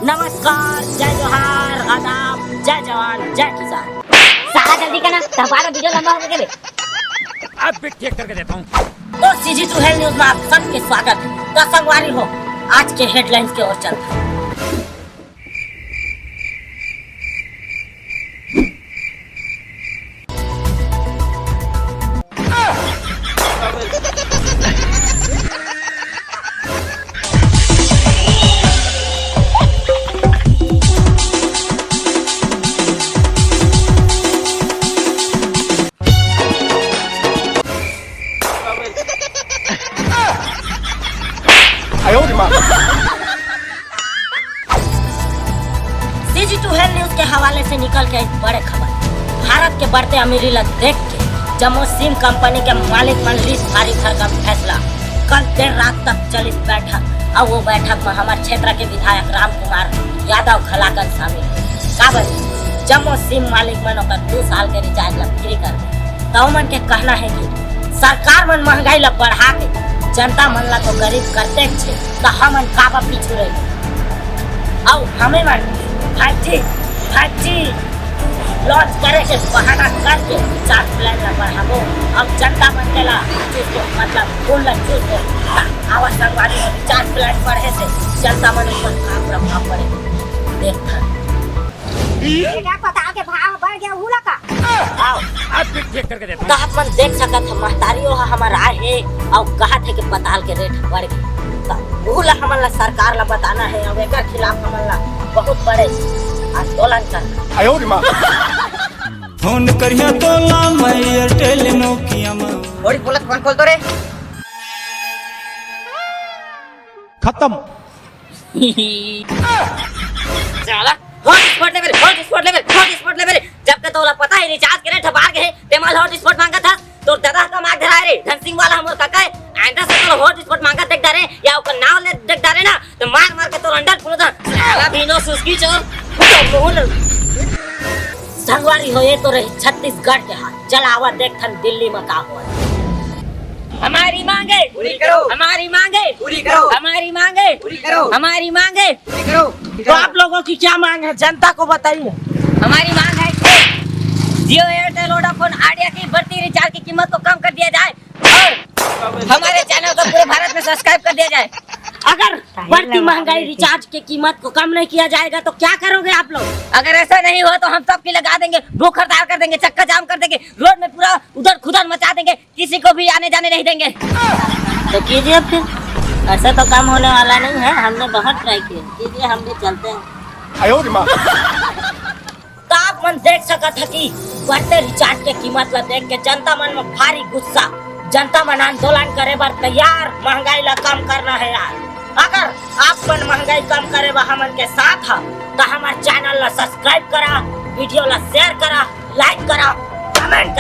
नमस्कार, जय जोहार, आदाब, जय जवान, जय किसान। सारा जल्दी करना, हमारा वीडियो लंबा हो गया। अब भी चेक करके देता हूँ। तो CG2 हेल्थ न्यूज में आप सबके स्वागत है। तो संगवारी हो, आज के हेडलाइंस की ओर चलते हैं। CG2 हेल्थ न्यूज के हवाले से निकल के एक बड़े खबर। भारत के बढ़ते अमीरी लग देख के जम्मू सिम कंपनी के मालिक मंडलीस भारी घर का फैसला। कल देर रात तक चली बैठक और वो बैठक में हमारे क्षेत्र के विधायक राम कुमार यादव खलाकन शामिल। जम्मू सिम मालिक मन 2 साल के रिचार्ज ला फ्री कर दे। तो मन के कहना है कि सरकार मन महंगाई ला बढ़ा के जनता मन ला तो गरीब करते छे, तो हमन काबा पीछू रही और हमें मन 5G लॉन्च करे के बहाना करके रिचार्ज प्लान ला बढ़ाबो। अब जनता मन के ला मतलब फूल ला चूस दो। आवाज संगवारी में रिचार्ज प्लान बढ़े से जनता मन पर का प्रभाव पड़े देखता। ये क्या पता के भाव बढ़ गया हुला का। आओ अब भी चेक करके देता तो हूँ। आप मन देख सकत है महतारियों हमार आए है और कहा थे कि पताल के रेट बढ़ गए। भूला हमन ला सरकार ला बताना है और एकर खिलाफ हमन ला बहुत बड़े आंदोलन करना। फोन करिया तो ला मैं एयरटेल नोकिया में बड़ी बोलत कौन खोल तो रे खत्म। चला हॉटस्पॉट लेवल जब तक तोला पता है रिचार्ज के रेट बाहर गए तेमाल हॉटस्पॉट मांगा था तो दादा का मांग धरा रे धन सिंह वाला हमर काका आंदा से तो हॉटस्पॉट मांगा देख डारे या ओकर नाम ले देख डारे ना तो मार के तो अंडर पुनो था साला भीनो सुस्की चोर तो बोल संगवारी होए तो रही छत्तीसगढ़ के हाथ। चल आवा देख थन दिल्ली में का हुआ। हमारी मांगे पूरी करो, हमारी मांगे पूरी करो, हमारी मांगे पूरी करो, हमारी मांगे पूरी करो। तो आप लोगों की क्या मांग है जनता को बताइए। हमारी मांग है कि जियो एयरटेल वोडाफोन आइडिया की बढ़ती रिचार्ज की कीमत को कम कर दिया जाए और हमारे चैनल को पूरे भारत में सब्सक्राइब कर दिया जाए। अगर बढ़ती महंगाई रिचार्ज की कीमत को कम नहीं किया जाएगा तो क्या करोगे आप लोग? अगर ऐसा नहीं हुआ तो हम सबकी लगा देंगे, भूख हड़ताल कर देंगे, चक्का जाम कर देंगे, रोड में पूरा उधर खुदर मचा देंगे, किसी को भी आने जाने नहीं देंगे। तो कीजिए फिर, ऐसा तो काम होने वाला नहीं है। हमने बहुत ट्राई किया, कीजिए हम भी चलते हैं। तो आप मन देख सकत है कि बढ़ते रिचार्ज के कीमत ला देख के जनता मन में भारी गुस्सा। जनता मन आंदोलन करे बर तैयार, महंगाई ला कम करना है यार। अगर आप मन महंगाई कम करे बा हमन के साथ है तो हमारे चैनल ला सब्सक्राइब करा, वीडियो ला शेयर करा, लाइक करा, कमेंट